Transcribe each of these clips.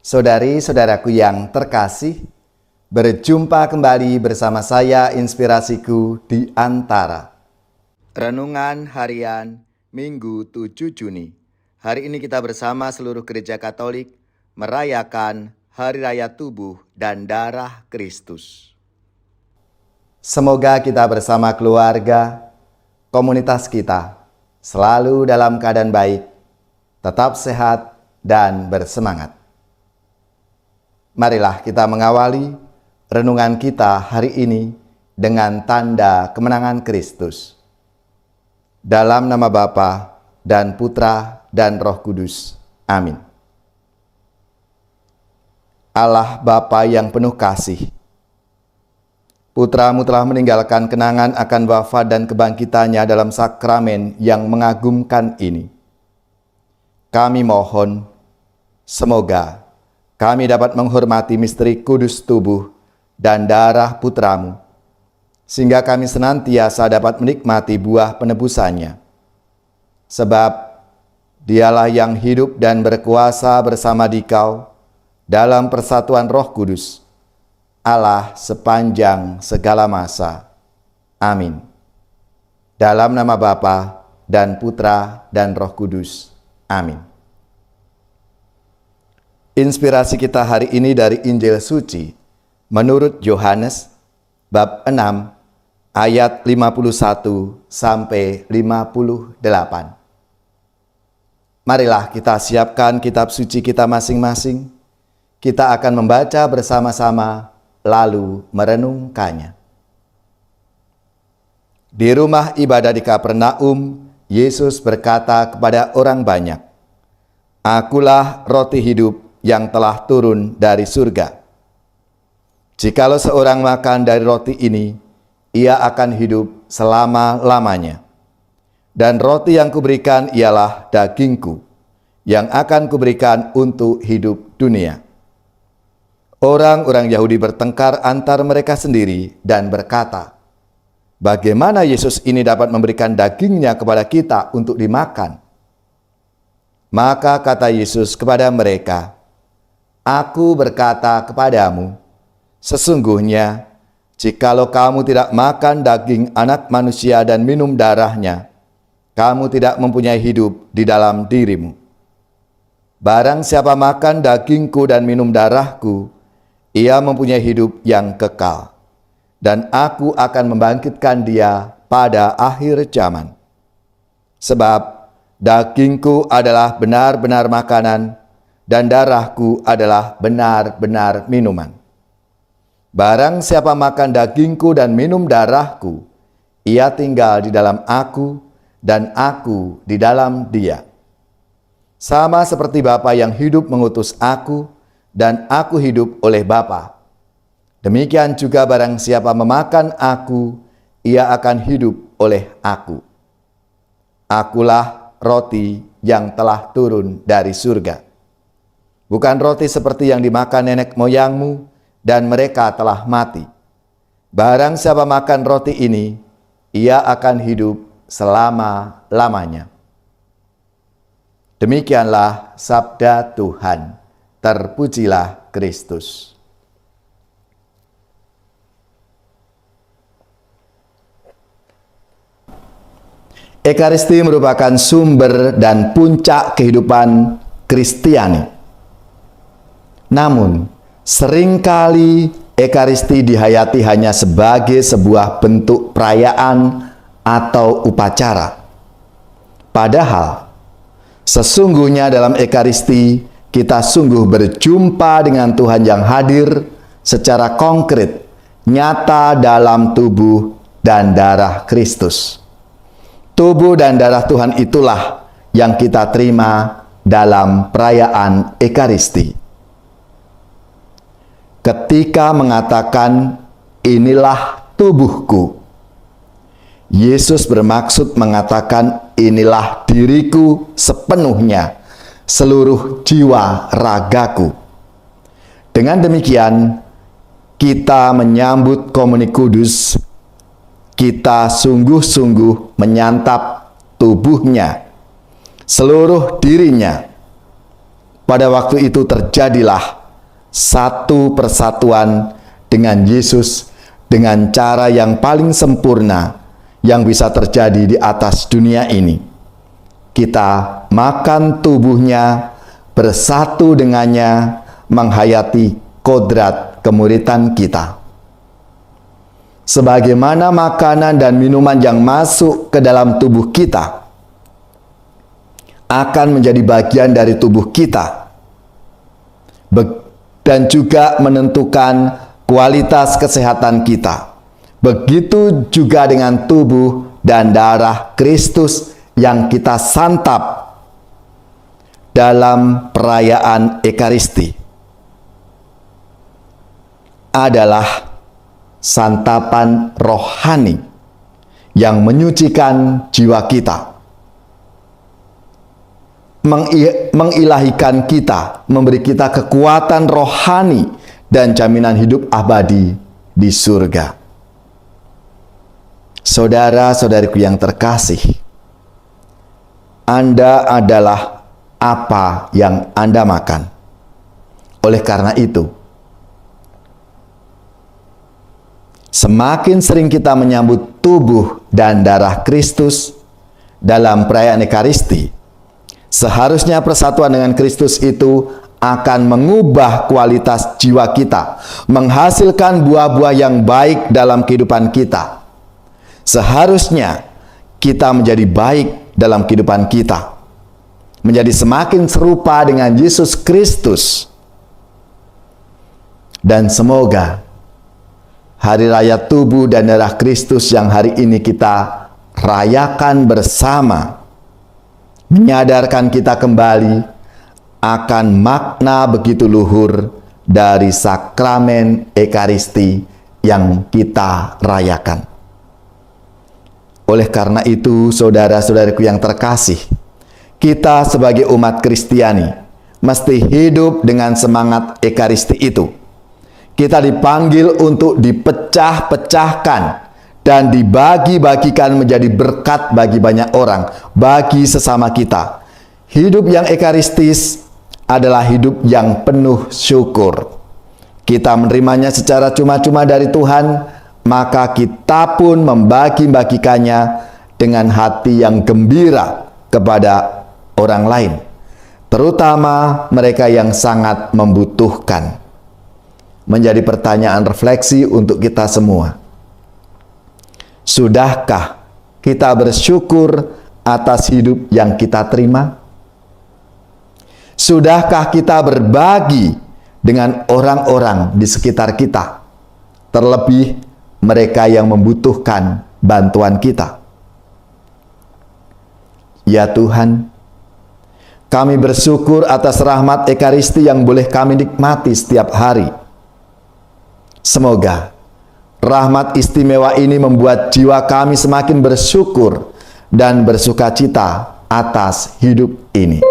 Saudari-saudaraku yang terkasih, berjumpa kembali bersama saya Inspirasiku di Antara. Renungan Harian Minggu 7 Juni. Hari ini kita bersama seluruh gereja Katolik merayakan Hari Raya Tubuh dan Darah Kristus. Semoga kita bersama keluarga, komunitas kita, selalu dalam keadaan baik, tetap sehat dan bersemangat. Marilah kita mengawali renungan kita hari ini dengan tanda kemenangan Kristus. Dalam nama Bapa dan Putra dan Roh Kudus. Amin. Allah Bapa yang penuh kasih, Putra-Mu telah meninggalkan kenangan akan wafat dan kebangkitannya dalam sakramen yang mengagumkan ini. Kami mohon, semoga kami dapat menghormati misteri kudus tubuh dan darah Putra-Mu, sehingga kami senantiasa dapat menikmati buah penebusannya. Sebab Dialah yang hidup dan berkuasa bersama Dikau dalam persatuan Roh Kudus, Allah sepanjang segala masa. Amin. Dalam nama Bapa dan Putra dan Roh Kudus. Amin. Inspirasi kita hari ini dari Injil Suci menurut Yohanes bab 6 ayat 51 sampai 58. Marilah kita siapkan kitab suci kita masing-masing. Kita akan membaca bersama-sama lalu merenungkannya. Di rumah ibadah di Kapernaum, Yesus berkata kepada orang banyak, "Akulah roti hidup yang telah turun dari surga. Jikalau seorang makan dari roti ini, ia akan hidup selama-lamanya. Dan roti yang kuberikan ialah dagingku, yang akan kuberikan untuk hidup dunia." Orang-orang Yahudi bertengkar antar mereka sendiri dan berkata, "Bagaimana Yesus ini dapat memberikan dagingnya kepada kita untuk dimakan?" Maka kata Yesus kepada mereka, "Aku berkata kepadamu, sesungguhnya jikalau kamu tidak makan daging Anak Manusia dan minum darahnya, kamu tidak mempunyai hidup di dalam dirimu. Barang siapa makan dagingku dan minum darahku, ia mempunyai hidup yang kekal, dan aku akan membangkitkan dia pada akhir zaman. Sebab dagingku adalah benar-benar makanan, dan darahku adalah benar-benar minuman. Barang siapa makan dagingku dan minum darahku, ia tinggal di dalam aku, dan aku di dalam dia. Sama seperti Bapa yang hidup mengutus aku, dan aku hidup oleh Bapa. Demikian juga barang siapa memakan aku, ia akan hidup oleh aku. Akulah roti yang telah turun dari surga. Bukan roti seperti yang dimakan nenek moyangmu, dan mereka telah mati. Barang siapa makan roti ini, ia akan hidup selama-lamanya." Demikianlah sabda Tuhan. Terpujilah Kristus. Ekaristi merupakan sumber dan puncak kehidupan Kristiani. Namun, seringkali Ekaristi dihayati hanya sebagai sebuah bentuk perayaan atau upacara. Padahal, sesungguhnya dalam Ekaristi kita sungguh berjumpa dengan Tuhan yang hadir secara konkret, nyata dalam tubuh dan darah Kristus. Tubuh dan darah Tuhan itulah yang kita terima dalam perayaan Ekaristi. Ketika mengatakan, "Inilah tubuhku", Yesus bermaksud mengatakan, "Inilah diriku sepenuhnya, seluruh jiwa ragaku." Dengan demikian, kita menyambut Komuni Kudus, kita sungguh-sungguh menyantap tubuhnya, seluruh dirinya, Pada waktu itu terjadilah satu persatuan dengan Yesus dengan cara yang paling sempurna yang bisa terjadi di atas dunia ini. Kita makan tubuhnya, bersatu dengannya, menghayati kodrat kemuritan kita. Sebagaimana makanan dan minuman yang masuk ke dalam tubuh kita akan menjadi bagian dari tubuh kita dan juga menentukan kualitas kesehatan kita. Begitu juga dengan tubuh dan darah Kristus yang kita santap dalam perayaan Ekaristi adalah santapan rohani yang menyucikan jiwa kita, mengilahikan kita, memberi kita kekuatan rohani dan jaminan hidup abadi di surga. Saudara-saudariku yang terkasih, Anda adalah apa yang Anda makan. Oleh karena itu, semakin sering kita menyambut tubuh dan darah Kristus dalam perayaan Ekaristi, seharusnya persatuan dengan Kristus itu akan mengubah kualitas jiwa kita, menghasilkan buah-buah yang baik dalam kehidupan kita. Seharusnya kita menjadi baik dalam kehidupan kita, menjadi semakin serupa dengan Yesus Kristus. Dan semoga hari raya tubuh dan darah Kristus yang hari ini kita rayakan bersama menyadarkan kita kembali akan makna begitu luhur dari sakramen Ekaristi yang kita rayakan. Oleh karena itu, saudara-saudariku yang terkasih, kita sebagai umat Kristiani mesti hidup dengan semangat Ekaristi itu. Kita dipanggil untuk dipecah-pecahkan dan dibagi-bagikan menjadi berkat bagi banyak orang, bagi sesama kita. Hidup yang ekaristis adalah hidup yang penuh syukur. Kita menerimanya secara cuma-cuma dari Tuhan, maka kita pun membagi-bagikannya dengan hati yang gembira kepada orang lain, terutama mereka yang sangat membutuhkan. Menjadi pertanyaan refleksi untuk kita semua. Sudahkah kita bersyukur atas hidup yang kita terima? Sudahkah kita berbagi dengan orang-orang di sekitar kita, terlebih mereka yang membutuhkan bantuan kita? Ya Tuhan, kami bersyukur atas rahmat Ekaristi yang boleh kami nikmati setiap hari. Semoga rahmat istimewa ini membuat jiwa kami semakin bersyukur dan bersukacita atas hidup ini.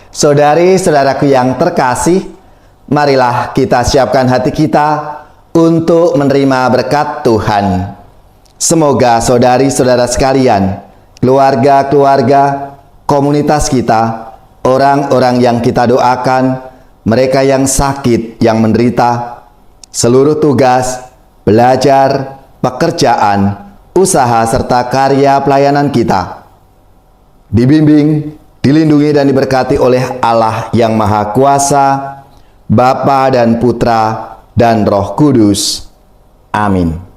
Saudari-saudaraku yang terkasih, marilah kita siapkan hati kita untuk menerima berkat Tuhan. Semoga saudari-saudara sekalian, keluarga-keluarga, komunitas kita, orang-orang yang kita doakan, mereka yang sakit, yang menderita, seluruh tugas, belajar, pekerjaan, usaha, serta karya pelayanan kita dibimbing, dilindungi dan diberkati oleh Allah yang Maha Kuasa, Bapa dan Putra dan Roh Kudus. Amin.